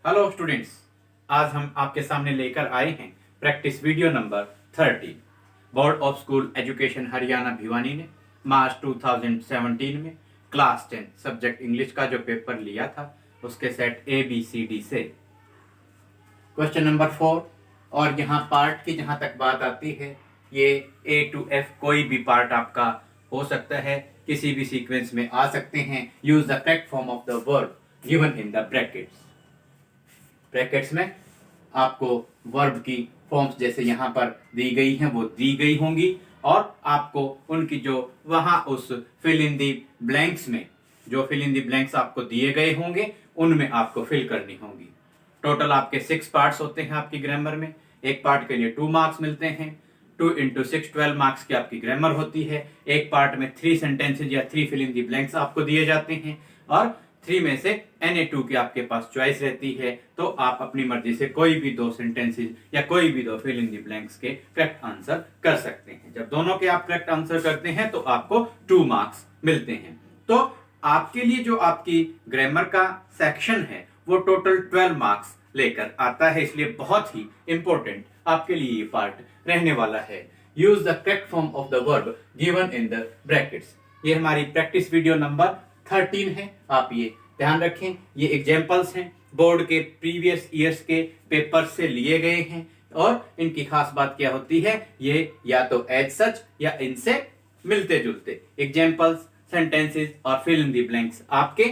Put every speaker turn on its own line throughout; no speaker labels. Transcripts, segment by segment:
Hello students, आज हम आपके सामने लेकर आए हैं practice video number 30। Board of school education Haryana Bhiwani ने मार्च 2017 में क्लास 10 सब्जेक्ट इंग्लिश का जो पेपर लिया था उसके सेट ABCD से क्वेश्चन नंबर 4। और यहाँ पार्ट की जहाँ तक बात आती है, ये A to F कोई भी पार्ट आपका हो सकता है, किसी भी सीक्वेंस में आ सकते हैं। Use the correct form of the verb given in the brackets. Brackets में आपको वर्ब की फॉर्म्स जैसे यहाँ पर दी गई हैं वो दी गई होंगी, और आपको उनकी जो वहां उस फिल इन दी ब्लैंक्स में जो फिल इन दी ब्लैंक्स आपको दिए गए होंगे उनमें आपको फिल करनी होंगी। टोटल आपके 6 पार्ट्स होते हैं आपकी ग्रामर में। एक पार्ट के लिए 2 मार्क्स मिलते हैं। 2 into 6 12 मार्क्स की आपकी ग्रामर होती है। एक पार्ट में 3 सेंटेंसेज या 3 फिल इन दी ब्लैंक्स आपको दिए जाते हैं, और 3 में से NA2 की आपके पास चॉइस रहती है। तो आप अपनी मर्जी से कोई भी 2 सेंटेंसेज या कोई भी 2 फिल इन दी ब्लैंक्स के करेक्ट आंसर कर सकते हैं। जब दोनों के आप करेक्ट आंसर करते हैं तो आपको 2 मार्क्स मिलते हैं। तो आपके लिए जो आपकी ग्रामर का सेक्शन है वो टोटल 12 मार्क्स लेकर आता है, इसलिए बहुत ही इंपॉर्टेंट आपके लिए ये पार्ट रहने वाला है। Use the correct form of the verb given in the brackets. ये हमारी प्रैक्टिस वीडियो नंबर 13 है, आप ये ध्यान रखें। ये एग्जाम्पल्स हैं, बोर्ड के प्रीवियस ईयर्स के पेपर से लिए गए हैं, और इनकी खास बात क्या होती है, ये या तो एज सच या इनसे मिलते जुलते एग्जाम्पल्स, सेंटेंसेस और फिल इन दी ब्लैंक्स आपके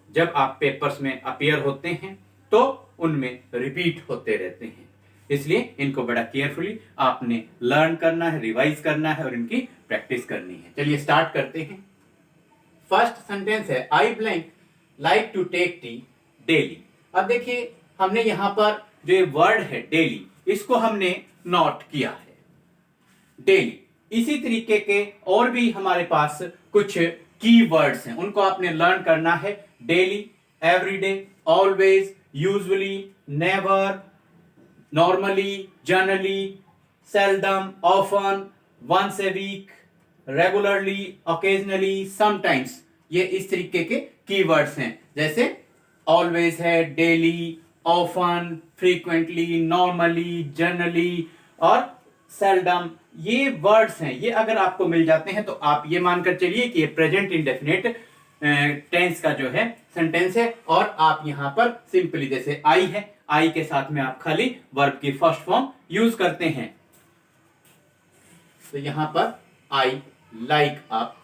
जब आप पेपर्स में अपीयर होते हैं तो उनमें रिपीट होते रहते हैं। इसलिए इनको बड़ा केयरफुली आपने लर्न करना है, रिवाइज करना है और इनकी प्रैक्टिस करनी है। चलिए स्टार्ट करते हैं। फर्स्ट सेंटेंस है I blank like to take tea daily. अब देखिए, हमने यहां पर जो ये वर्ड है डेली, इसको हमने नोट किया है डेली। इसी तरीके के और भी हमारे पास कुछ की वर्ड्स हैं, उनको आपने लर्न करना है। Daily, everyday, always, usually, never, normally, generally, seldom, often, once a week, regularly, occasionally, sometimes. ये इस तरीके के कीवर्ड्स हैं, जैसे ऑलवेज है, daily, often, frequently, normally, generally और सेल्डम। ये वर्ड्स हैं, ये अगर आपको मिल जाते हैं तो आप ये मानकर चलिए कि ये प्रेजेंट इंडेफिनिट टेंस का जो है सेंटेंस है। और आप यहां पर सिंपली जैसे आई है, आई के साथ में आप खाली वर्ब की फर्स्ट फॉर्म यूज करते हैं। तो यहां पर आई लाइक आप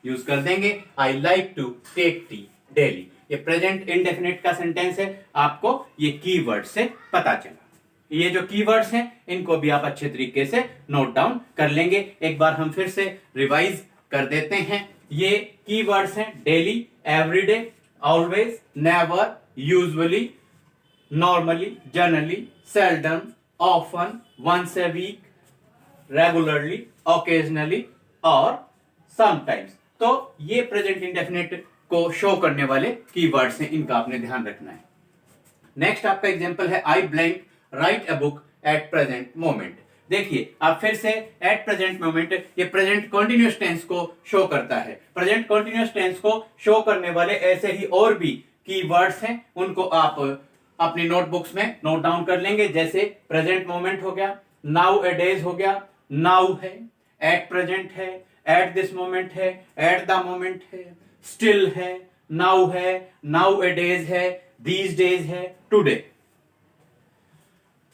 यूज कर देंगे। I like to take tea daily. ये प्रेजेंट इंडेफिनिट का सेंटेंस है, आपको ये कीवर्ड से पता चला। ये जो कीवर्ड्स हैं इनको भी आप अच्छे तरीके से नोट डाउन कर लेंगे। एक बार हम फिर से रिवाइज कर देते हैं। ये कीवर्ड्स हैं daily, everyday, always, never, usually, normally, generally, seldom, often, once a week, regularly, occasionally और समटाइम्स। तो ये प्रेजेंट इंडेफिनिट को शो करने वाले कीवर्ड्स हैं, इनका आपने ध्यान रखना है। नेक्स्ट आपका एग्जांपल है I blank right a book at present moment. देखिए, आप फिर से एट प्रेजेंट मोमेंट, ये प्रेजेंट कॉन्टिन्यूअस टेंस को शो करता है। प्रेजेंट कॉन्टिन्यूअस टेंस को शो करने वाले ऐसे ही और भी कीवर्ड्स हैं, उनको आप अपनी नोटबुक्स में नोट डाउन कर लेंगे। जैसे प्रेजेंट मोमेंट हो गया, नाउ ए डेज हो गया, नाउ है, एट प्रेजेंट है, एट दिस मोमेंट है, एट द मोमेंट है, स्टिल है, नाउ है, नाउ ए डेज है, दीज डेज है, टुडे।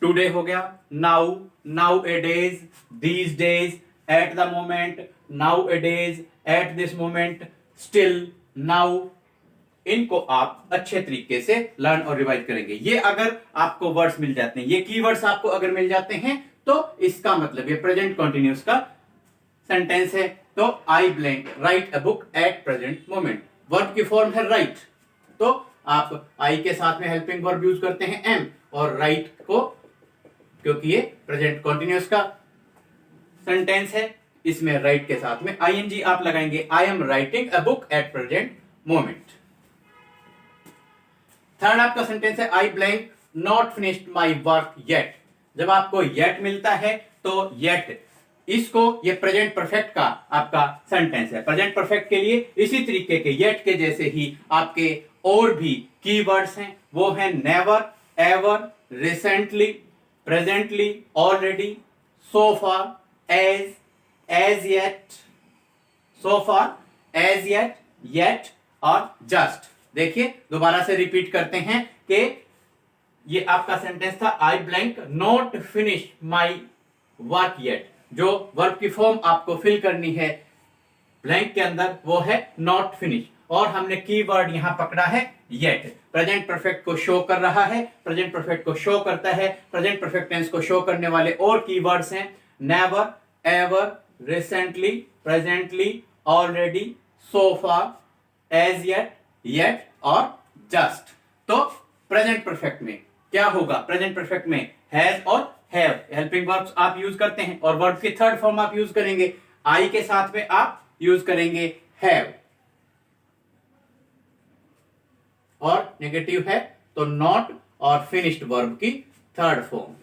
टुडे हो गया, now, now A days, these days, at the moment, now A days, at this moment, still, now. इनको आप अच्छे तरीके से लर्न और रिवाइज करेंगे। ये अगर आपको वर्ड्स मिल जाते हैं, ये कीवर्ड्स आपको अगर मिल जाते हैं तो इसका मतलब ये प्रेजेंट कंटिन्यूअस का सेंटेंस है। तो आई blank right a book at present moment. Verb की फॉर्म है राइट, तो आप आई के साथ में हेल्पिंग वर्ब यूज करते हैं एम, और राइट को, क्योंकि ये प्रेजेंट कंटिन्यूअस का सेंटेंस है, इसमें राइट के साथ में आईएनजी आप लगाएंगे। I am writing a book at present moment. Third आपका सेंटेंस है I blank not finished my work yet. जब आपको येट मिलता है तो येट, इसको ये प्रेजेंट परफेक्ट का आपका सेंटेंस है। प्रेजेंट परफेक्ट के लिए इसी तरीके के येट के जैसे ही आपके और भी कीवर्ड्स हैं, वो है never, ever, recently, presently, already, so far, as yet, so far, as yet, yet और जस्ट। देखिए दोबारा से रिपीट करते हैं कि ये आपका सेंटेंस था, आई blank not finish my work yet. जो वर्ब की फॉर्म आपको फिल करनी है ब्लैंक के अंदर वो है नॉट फिनिश, और हमने कीवर्ड यहां पकड़ा है येट। प्रेजेंट परफेक्ट को शो कर रहा है, प्रेजेंट परफेक्ट को शो करता है। प्रेजेंट परफेक्ट टेंस को शो करने वाले और कीवर्ड्स हैं never, ever, recently, presently, already, so far, as yet, yet और जस्ट। तो प्रेजेंट परफेक्ट में क्या होगा? प्रेजेंट परफेक्ट में हैज और हैव हेल्पिंग वर्ब्स आप यूज करते हैं, और वर्ब की थर्ड फॉर्म आप यूज करेंगे आई के साथ में, आप यूज करेंगे हैव, और नेगेटिव है तो नॉट और फिनिश्ड वर्ब की third form.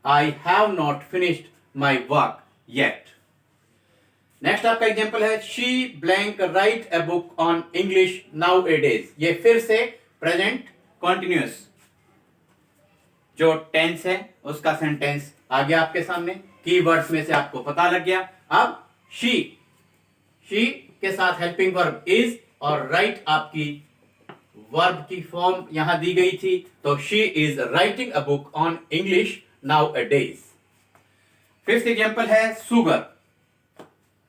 I have not finished my work yet. Next आपका एग्जांपल है she blank right a book on English now A days. ये फिर से प्रेजेंट कॉन्टिन्यूअस जो टेंस है उसका सेंटेंस आ गया आपके सामने, कीवर्ड्स में से आपको पता लग गया। अब शी के साथ हेल्पिंग वर्ब इज, और राइट आपकी वर्ब की फॉर्म यहां दी गई थी, तो she is writing a book on English now a days. Fifth example है सुगर,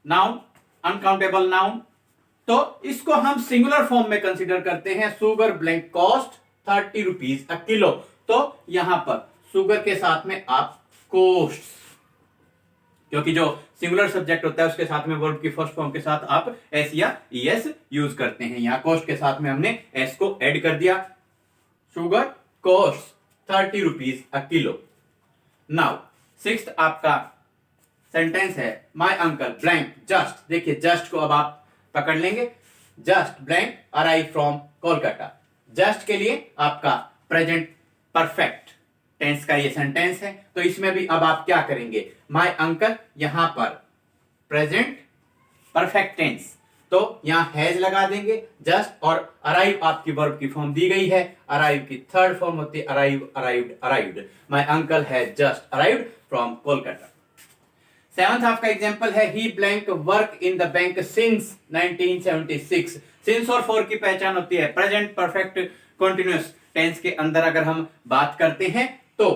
नाउन, अनकाउंटेबल नाउन, तो इसको हम सिंगुलर फॉर्म में कंसीडर करते हैं। Sugar blank cost 30 rupees a kilo. तो यहां पर सुगर के साथ में आप कोस्ट, क्योंकि जो सिंगुलर सब्जेक्ट होता है उसके साथ में वर्ब की फर्स्ट फॉर्म के साथ आप एस या ईएस यूज करते हैं। यहां कोस्ट के साथ में हमने एस को ऐड कर दिया। Sugar cost 30 rupees a kilo. Now sixth आपका सेंटेंस है माय अंकल ब्लैंक जस्ट। देखिए जस्ट को अब आप पकड़ लेंगे, just blank arrive from Kolkata. Just के लिए आपका प्रेजेंट परफेक्ट टेंस का ये सेंटेंस है, तो इसमें भी अब आप क्या करेंगे? माय अंकल यहां पर प्रेजेंट परफेक्ट टेंस, तो यहां हैज लगा देंगे जस्ट, और अराइव आपकी वर्ब की फॉर्म दी गई है। अराइव की थर्ड फॉर्म होती है arrive, arrived, arrived. My uncle has just arrived from Kolkata. Seventh आपका एग्जांपल है he blank work in the bank since 1976। Since और फॉर की पहचान होती है प्रेजेंट परफेक्ट कॉन्टिन्यूअस टेंस के अंदर। अगर हम बात करते हैं तो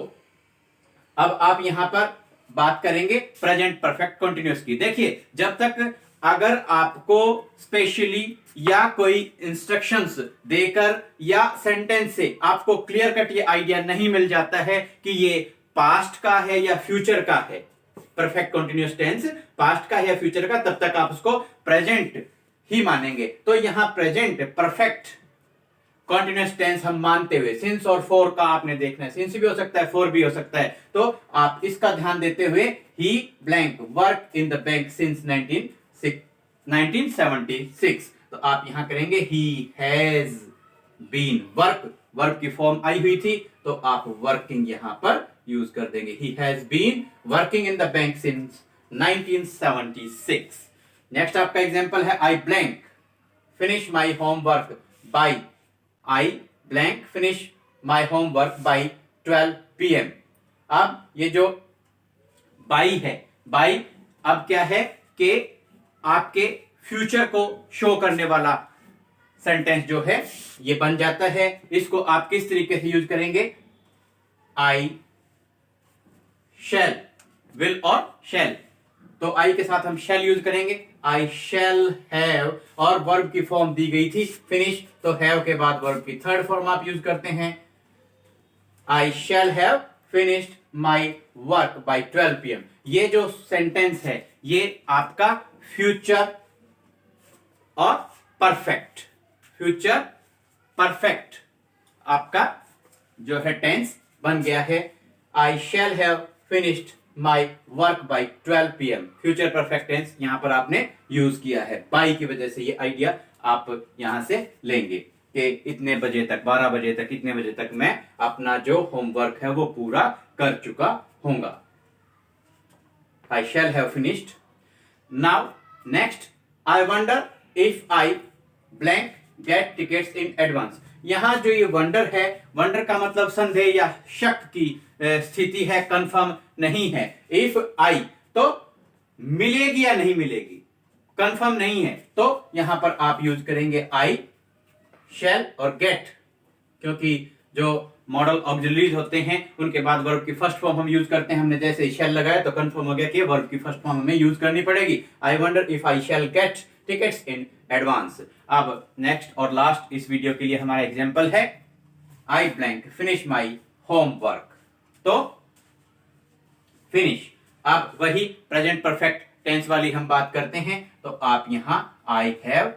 अब आप यहां पर बात करेंगे प्रेजेंट परफेक्ट कॉन्टिन्यूअस की। देखिए जब तक अगर आपको स्पेशली या कोई इंस्ट्रक्शंस देकर या सेंटेंस से आपको क्लियर कट ये आइडिया नहीं मिल जाता है कि ये पास्ट का है या फ्यूचर का है, परफेक्ट कॉन्टिन्यूअस टेंस पास्ट का है या फ्यूचर का, तब तक आप उसको प्रेजेंट ही मानेंगे। तो यहां प्रेजेंट परफेक्ट कॉन्टिन्यूअस टेंस हम मानते हुए सिंस और फोर का आपने देखना है, सिंस भी हो सकता है फोर भी हो सकता है, तो आप इसका ध्यान देते हुए he blank work in the bank since 1976, तो आप यहां करेंगे he has been work, work की फॉर्म आई हुई थी तो आप वर्किंग यहां पर यूज कर देंगे। He has been working in the bank since 1976। Next आपका एग्जांपल है I blank finish my homework by, I blank finish my homework by 12 PM। अब ये जो बाई है, बाई अब क्या है कि आपके फ्यूचर को शो करने वाला सेंटेंस जो है ये बन जाता है। इसको आप किस तरीके से यूज करेंगे? आई शैल, विल और शैल, तो आई के साथ हम शैल यूज करेंगे। आई शैल हैव, और वर्ब की फॉर्म दी गई थी फिनिश, तो हैव के बाद वर्ब की थर्ड फॉर्म आप यूज करते हैं। I shall have finished my work by 12 PM। ये जो सेंटेंस है ये आपका फ्यूचर और परफेक्ट, फ्यूचर परफेक्ट आपका जो है टेंस बन गया है। I shall have finished my work by 12 PM। Future perfect tense यहां पर आपने यूज किया है, बाई की वजह से ये आइडिया आप यहां से लेंगे कि इतने बजे तक, 12 बजे तक, इतने बजे तक मैं अपना जो होमवर्क है वो पूरा कर चुका हूंगा। I shall have finished. Now next, I wonder if I blank get tickets in advance. यहाँ जो ये वंडर है, वंडर का मतलब संदेह या शक की स्थिति है, कंफर्म नहीं है। इफ आई तो मिलेगी या नहीं मिलेगी, कंफर्म नहीं है, तो यहां पर आप यूज करेंगे आई शैल और गेट, क्योंकि जो मॉडल ऑक्सिलरीज होते हैं उनके बाद वर्ब की फर्स्ट फॉर्म हम यूज करते हैं। हमने जैसे शैल लगाया तो कंफर्म हो गया कि वर्ब की फर्स्ट फॉर्म हमें यूज करनी पड़ेगी। आई wonder if I shell gate tickets in advance. अब नेक्स्ट और लास्ट इस वीडियो के लिए हमारा एग्जांपल है I blank finish my homework. तो फिनिश, अब वही प्रेजेंट परफेक्ट टेंस वाली हम बात करते हैं, तो आप यहां I have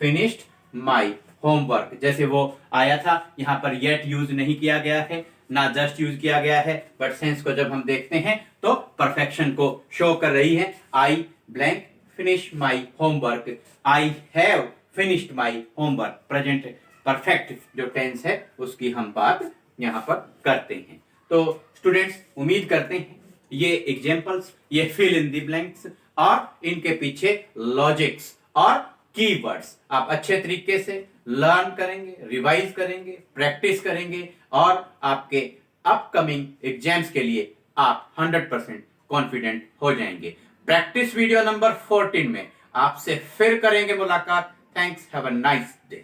finished my homework, जैसे वो आया था, यहां पर येट यूज नहीं किया गया है, ना जस्ट यूज किया गया है, बट सेंस को जब हम देखते हैं तो परफेक्शन को शो कर रही है। I blank finish my homework, I have finished my homework, present perfect जो टेंस है उसकी हम बात यहां पर करते हैं। तो स्टूडेंट्स, उम्मीद करते हैं ये एग्जांपल्स, ये फिल इन द ब्लैंक्स और इनके पीछे लॉजिक्स और कीवर्ड्स आप अच्छे तरीके से लर्न करेंगे, रिवाइज करेंगे, प्रैक्टिस करेंगे और आपके अपकमिंग एग्जाम्स के लिए आप 100% कॉन्फिडेंट हो जाएंगे। प्रैक्टिस वीडियो नंबर 14 में आपसे फिर करेंगे मुलाकात। Thanks, have a nice day.